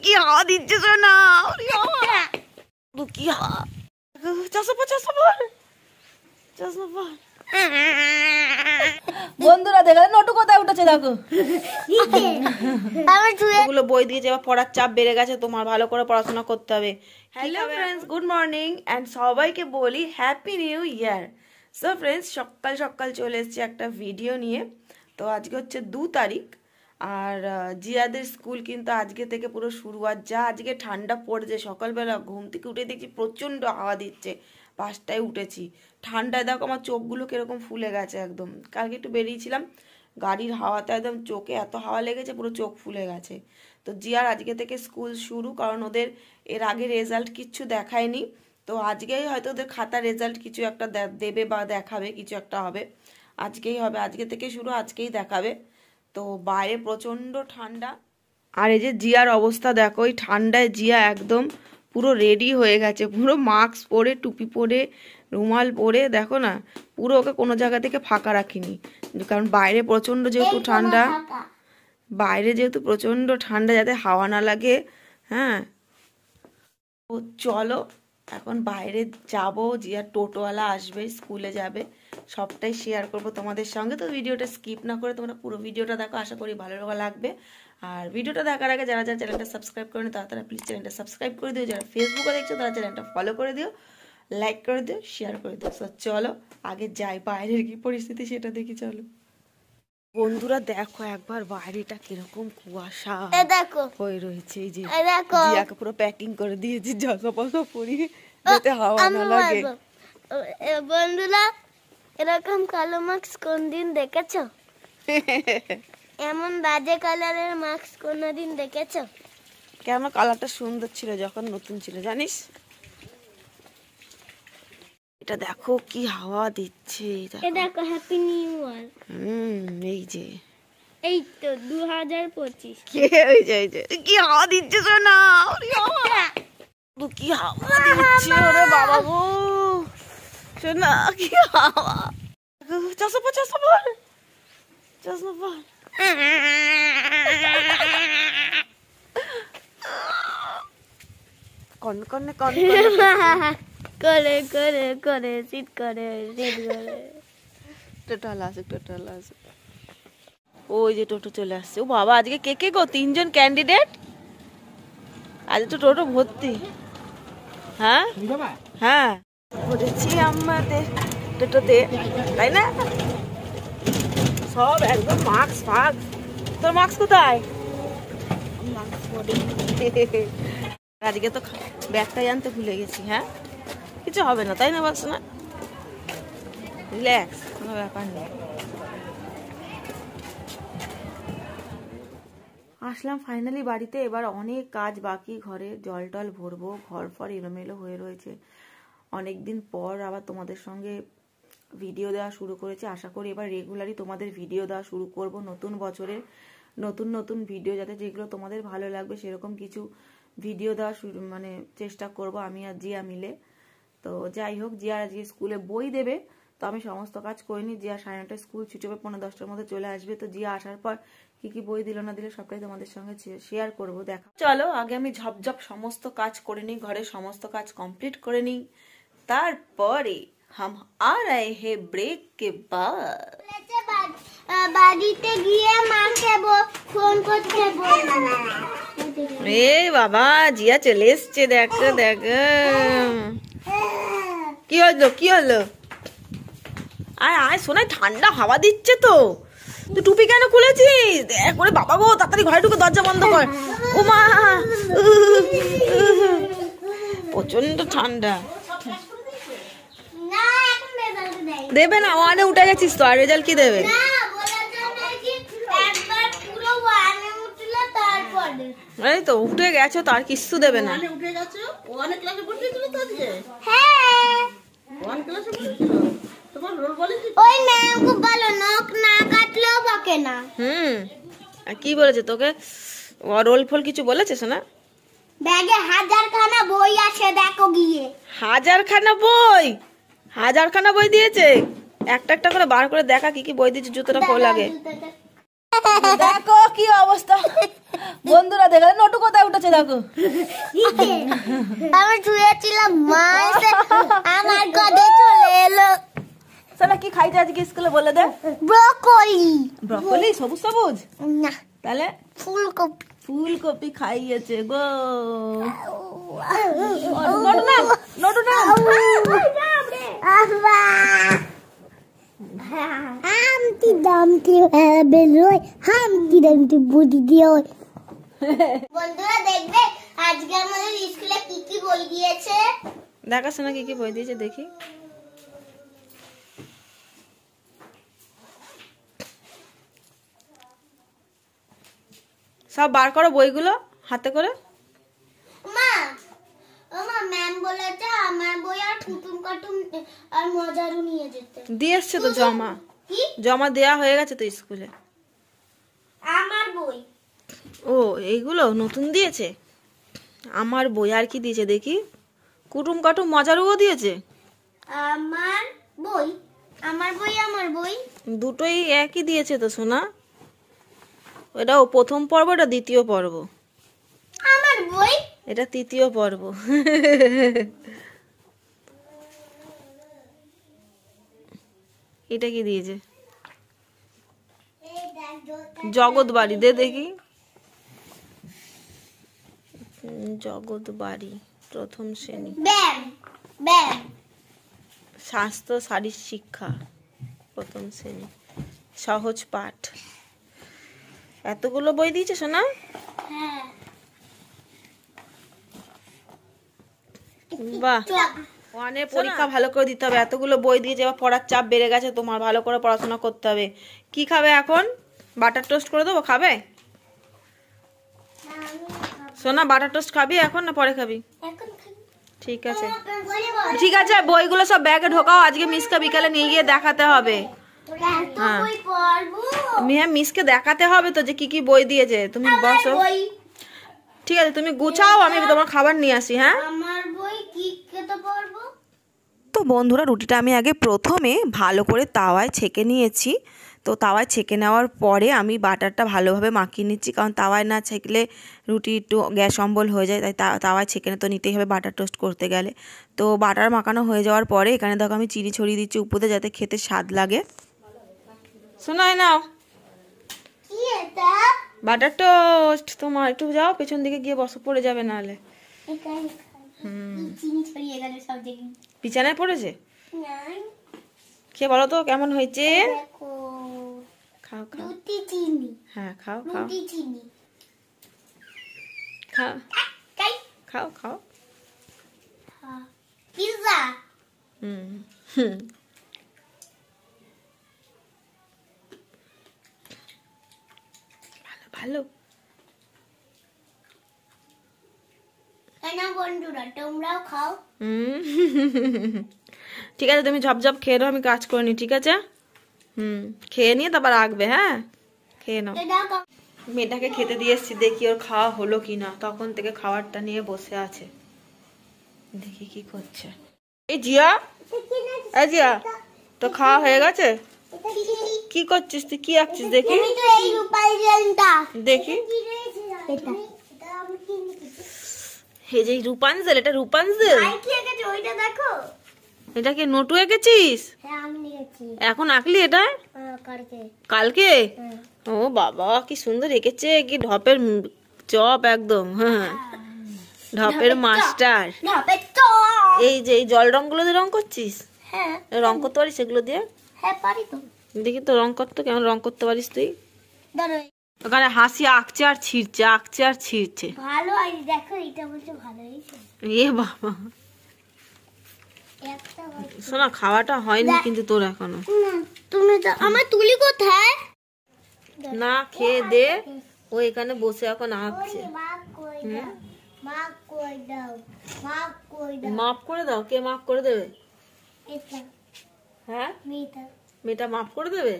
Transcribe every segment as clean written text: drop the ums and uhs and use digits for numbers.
কি হাওয়া দিচ্ছে শোনা, কি হাওয়া। বন্ধুরা দেখো নটু কোথায় উঠেছে, দেখো ওগুলো বই দিয়েছে, এবার পড়ার চাপ বেড়ে গেছে, তোমার ভালো করে পড়াশোনা করতে হবে। Hello friends, good morning and সবাইকে বলি happy new year. So friends, সকাল সকাল চলে এসেছি একটা ভিডিও নিয়ে। তো আজকে হচ্ছে 2 তারিখ, আর জিয়াদের স্কুল কিন্তু আজকে থেকে পুরো শুরু। আর যা আজকে ঠান্ডা পড়েছে, সকালবেলা ঘুম থেকে উঠে দেখছি প্রচণ্ড হাওয়া দিচ্ছে। 5টায় উঠেছি, ঠান্ডায় দেখো আমার চোখগুলো কিরকম ফুলে গেছে একদম। কালকে একটু বেরিয়েছিলাম, গাড়ির হাওয়াতে একদম চোখে এত হাওয়া লেগেছে, পুরো চোখ ফুলে গেছে। তো জিয়ার আজকে থেকে স্কুল শুরু, কারণ ওদের এর আগে রেজাল্ট কিচ্ছু দেখায়নি। তো আজকেই হয়তো ওদের খাতার রেজাল্ট কিছু একটা দেবে বা দেখাবে, কিছু একটা হবে। আজকেই হবে, আজকে থেকে শুরু, আজকেই দেখাবে। তো বাইরে প্রচণ্ড ঠান্ডা, আর এই যে জিয়ার অবস্থা দেখো, এই ঠান্ডায় জিয়া একদম পুরো রেডি হয়ে গেছে, পুরো মাস্ক পরে, টুপি পরে, রুমাল পরে, দেখো না, পুরো ওকে কোনো জায়গা থেকে ফাঁকা রাখিনি। কারণ বাইরে প্রচণ্ড যেহেতু ঠান্ডা, বাইরে যেহেতু প্রচণ্ড ঠান্ডা, যাতে হাওয়া না লাগে। হ্যাঁ, তো চলো এখন বাইরে যাব, জিয়ার টোটোওয়ালা আসবে, স্কুলে যাবে, সবটাই শেয়ার করব তোমাদের সঙ্গে। তো ভিডিওটা স্কিপ না করে তোমরা পুরো ভিডিওটা দেখো, আশা করি ভালো লাগবে। আর ভিডিওটা দেখার আগে যারা যারা চ্যানেলটা সাবস্ক্রাইব করেনি তারা প্লিজ চ্যানেলটা সাবস্ক্রাইব করে দিও। যারা ফেসবুকে দেখছো তারা চ্যানেলটা ফলো করে দিও, লাইক করে দিও, শেয়ার করে দিও। তো চলো আগে যাই, বাইরের কি পরিস্থিতি সেটা দেখি। চলো বন্ধুরা দেখো একবার বাইরেটা কিরকম কুয়াশা হয়ে রয়েছে। এই যে জিয়াকে পুরো প্যাকিং করে দিয়েছি, জামা পাশা পরিয়ে, যাতে হাওয়া না লাগে। বন্ধুরা এরকম কালো মাস্ক কোন দিন দেখেছো? এমন বাজে কালারের মাস্ক কোনদিন দেখেছো? কেন, কালারটা সুন্দর ছিল যখন নতুন ছিল, জানিস। এটা দেখো কি হাওয়া দিচ্ছে, দেখো হ্যাপি নিউ ইয়ার। এই যে এই তো 2025 কি হাওয়া দিচ্ছে শোনা, কি হাওয়া দিচ্ছে ওরে বাবা গো শোনা, কি হাওয়া। চশমা পর কনকনে করে করে করে সিট করে সিট করে। টোটাল আসে, ওই যে টোটো চলে আসছে। ও বাবা, আজকে কে গো, 3 জন ক্যান্ডিডেট, আজ তো টোটো ভর্তি। হ্যাঁ হ্যাঁ, ঘুরেছি আমাদের টোটোতে, তাই না? সব একদম মাস্ক ফাঁক। তোর মাস্ক কোথায়? আজকে তো ব্যাগটাই আনতে ভুলে গেছি। হ্যাঁ, কিছু হবে না, তাই না? বাস না, রিল্যাক্স, কোনো ব্যাপার নেই। আসলাম ফাইনালি বাড়িতে। এবার অনেক কাজ বাকি, ঘরে জল টল ভরবো, ঘর ফর এলোমেলো হয়ে রয়েছে। অনেকদিন পর আবার তোমাদের সঙ্গে ভিডিও দেওয়া শুরু করেছি। আশা করি এবার রেগুলারই তোমাদের ভিডিও দেওয়া শুরু করব। নতুন বছরের নতুন ভিডিও, যাতে যেগুলো তোমাদের ভালো লাগবে সেরকম কিছু ভিডিও দেওয়া মানে চেষ্টা করব আমি আর জিয়া মিলে। তো যাই হোক, জিয়া আজকে স্কুলে বই দেবে, তো আমি সমস্ত কাজ করিনি। জিয়া 9:30 স্কুল ছুটি হবে, 9:10টার মধ্যে চলে আসবে। তো জিয়া আসার পর কি কি বই দিল না দিলে সবটাই তোমাদের সঙ্গে শেয়ার করব। দেখা, চলো আগে আমি ঝপঝপ সমস্ত কাজ করে নিই, ঘরের সমস্ত কাজ কমপ্লিট করে নিই, তারপরে हम आ रहे हैं ब्रेक के बाद। বাড়িতে গিয়ে মাকে ফোন করতে বলবো। এ বাবা, জিয়া চলে এসছে, দেখ দেখ। কি হলো? আয় আয় শোনায়, ঠান্ডা হাওয়া দিচ্ছে তো, তুই টুপি কেন খুলেছিস? দেখ ওরে বাবা গো, তাড়াতাড়ি ঘরে ঢুকে দরজা বন্ধ কর। ও মা, প্রচন্ড ঠান্ডা। দেবে না, 1-এ উঠে গেছিস তো, আর রেজাল্ট কি দেবে? এই তো উঠে গেছো, তার কিছু দেবে না। কি বলেছে তোকে? রোল ফল কিছু বলেছে না? ব্যাগে 1000খানা বই আছে, দেখো গিয়ে। 1000খানা বই দিয়েছে? একটা একটা করে বার করে দেখা কি কি বই দিয়েছে, জুতোটা খোলা লাগে। দেখো কি অবস্থা বন্ধুরা, দেখো নটু কোথায় উঠেছে দেখো। আমি শুয়েছিলাম, মা এসে আমার কাঁধে চলে এলো। সোনা কি খাইছে আজকে স্কুলে বলে দে। ব্রকলি। ব্রকলি সবুজ সবুজ? না, তাহলে ফুলকপি। ফুলকপি খাইয়েছে গো। নটু নাম, নটু নাম। হামটি দামটি বেরোয়, হামটি দামটি বুদ্ধি দিয়ে। বন্ধুরা দেখবে আজকে আমাদের স্কুলে কি কি বই দিয়েছে। দেখা শোনা কি কি বই দিয়েছে দেখি। সব বার করো বইগুলো হাতে করে। মা, মা ম্যাম বলেছে আমার বই আর কুটুম কাটুম আর মজারু নিয়ে যেতে। দিয়ে এসছে তো জমা, কি? জমা দেয়া হয়ে গেছে তো স্কুলে। আমার বই। ও এইগুলো নতুন দিয়েছে। আমার বই আর কি দিয়েছে দেখি। কুটুম কাটুম মজারুও দিয়েছে। আমার বই, আমার বই, আমার বই দুটোই একই দিয়েছে তো সোনা। এটাও প্রথম পর্ব, এটা দ্বিতীয় পর্ব। আমার বই। এটা তৃতীয় পর্ব। এটা কি দিয়েছে? জগৎ বাড়ি দে দেখি। জগৎ বাড়ি প্রথম শ্রেণী। ব্যাম ব্যাম। স্বাস্থ্য শারীর শিক্ষা প্রথম শ্রেণী, সহজ পাঠ। এতগুলো বই দিয়েছে সোনা। হ্যাঁ। বাহ, ওয়ানের পরীক্ষা ভালো করে দিতে হবে। এতগুলো বই দিয়েছে, এবার পড়ার চাপ বেড়ে গেছে তোমার, ভালো করে পড়াশোনা করতে হবে। কি খাবে এখন? বাটার টোস্ট করে দেবো, খাবে? সোনা বাটার টোস্ট খাবি এখন না পরে খাবি? এখন খাই। ঠিক আছে, ঠিক আছে। বইগুলো সব ব্যাগে ঢোকাও, আজকে মিসকে বিকালে নিয়ে গিয়ে দেখাতে হবে। এত বই পড়বো। মিসকে দেখাতে হবে তো যে কি কি বই দিয়েছে। তুমি বসো, বই। ঠিক আছে? তুমি গুছাও, আমি তোমার খাবার নিয়ে আসি। হ্যাঁ, আমার বই কি খেতে পারবো? তো বন্ধুরা, রুটিটা আমি আগে প্রথমে ভালো করে তাওয়ায় ছেঁকে নিয়েছি। তো তাওয়ায় ছেঁকে নেওয়ার পরে আমি বাটারটা ভালোভাবে মাখিয়ে নিচ্ছি, কারণ তাওয়ায় না ছেঁকলে রুটি একটু গ্যাস অম্বল হয়ে যায়, তাই তাওয়ায় ছেঁকে তো নিতেই হবে বাটার টোস্ট করতে গেলে। তো বাটার মাখানো হয়ে যাওয়ার পরে এখানে দেখো আমি চিনি ছড়িয়ে দিচ্ছি উপরে, যাতে খেতে স্বাদ লাগে। শোনায় নাও কি এটা? Butter toast. তোমার একটু যাও পেছন দিকে গিয়ে বসো, পড়ে যাবে নাহলে। এখানে চিনি ছড়িয়ে গেল সব জায়গায়। বিছানায় পড়েছে। নাই, খেয়ে বলো তো কেমন হয়েছে। দেখো খাও খাও, রুটি চিনি, হ্যাঁ খাও খাও রুটি চিনি। খাও খাই। খাও খাও। পিৎজা। হুম হুম, ভালো ভালো। না বন্ধুরা তোমরাও খাও। ঠিক আছে, তুমি ঝপঝপ খেয়ে নাও, আমি কাজ করে নি, ঠিক আছে? খেয়ে নিয়ে তারপর রাখবে। হ্যাঁ, খেয়ে নাও। মেয়েটাকে খেতে দিয়ে এসছি, দেখি ওর খাওয়া হলো কিনা। তখন থেকে খাবারটা নিয়ে বসে আছে, দেখি কি করছে। এই জিয়া, এই জিয়া, তো খাওয়া হয়ে গেছে? কি করছিস তুই? কি আঁকছিস দেখি? দেখি। এই যে রূপাঞ্জল, এটা রূপাঞ্জল। এটা কি নোটু এঁকেছিস? এখন আঁকলি এটা? কালকে? ও বাবা, কি সুন্দর এঁকেছে, কি ঢপের চপ একদম। হ্যাঁ, ঢপের মাস্টার। এই যে এই জল রং গুলো দিয়ে রং করছিস? হ্যাঁ। রং করতে পারিস সেগুলো দিয়ে? হ্যাঁ পারি তো। দেখি তো রং করতে, কেমন রং করতে পারিস তুই? ধরো ওখানে হাসি আঁকছে আর ছিঁড়ছে, আঁকছে আর ছিঁড়ছে। ভালো হয়, দেখো এটা বলছে ভালো হয়েছে। এ বাবা, শোনা খাওয়াটা হয়নি কিন্তু তোর এখনো। তুমি তো আমার তুলি কোথায়? না খেয়ে দে, ও এখানে বসে এখন আঁকছে। মাপ করে দাও। কে মাপ করে দেবে? হ্যাঁ, মেয়েটা মাপ করে দেবে।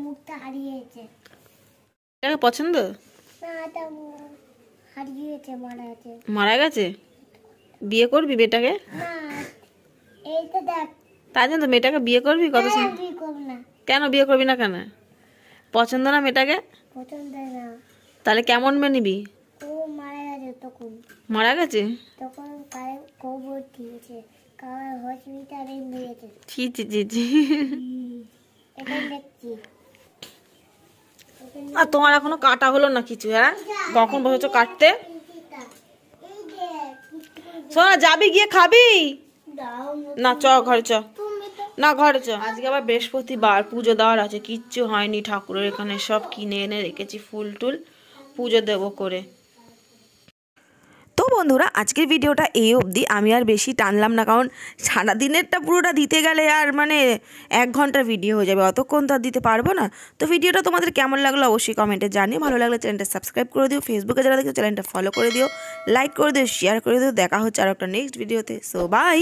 মুখটা হারিয়েছে। এটাকে পছন্দ? হারিয়েছে, মারা গেছে। মারা গেছে? বিয়ে করবি মেয়েটাকে? না, এইটা দেখ। তাই জন্য তো মেয়েটাকে বিয়ে করবি? কত বিয়ে করব না। কেন বিয়ে করবি না কেন? পছন্দ না মেয়েটাকে? পছন্দ না। তাহলে কেমন মেয়ে নিবি? ও মারা গেছে তখন। মারা গেছে? তখন কারে কবর দিয়েছে, কার হসপিটালে নিয়েছে। ছি ছি ছি ছি। এটা দেখছি। আর তোমার এখনো কাটা হলো না কিছু? হ্যাঁ, কখন বসেছো কাটতে? এই যে শোনা, যাবি গিয়ে খাবি দাও না? চ ঘরে চ। তুমি তো না ঘরে চ। আজকে আবার বৃহস্পতিবার, পুজো দেওয়ার আছে। কিচ্ছু হয়নি ঠাকুরের এখানে, সব কিনে এনে রেখেছি ফুল টুল, পুজো দেবো করে। তো বন্ধুরা, আজকের ভিডিওটা এই অবধি। আমি আর বেশি টানলাম না, কারণ সারাদিনেরটা পুরোটা দিতে গেলে আর মানে 1 ঘন্টার ভিডিও হয়ে যাবে, অতক্ষণ তো আর দিতে পারবো না। তো ভিডিওটা তোমাদের কেমন লাগলো অবশ্যই কমেন্টে জানিও। ভালো লাগলে চ্যানেলটা সাবস্ক্রাইব করে দিও, ফেসবুকে যারা দেখো চ্যানেলটা ফলো করে দিও, লাইক করে দিও, শেয়ার করে দিও। দেখা হচ্ছে আর একটা নেক্সট ভিডিওতে। So by.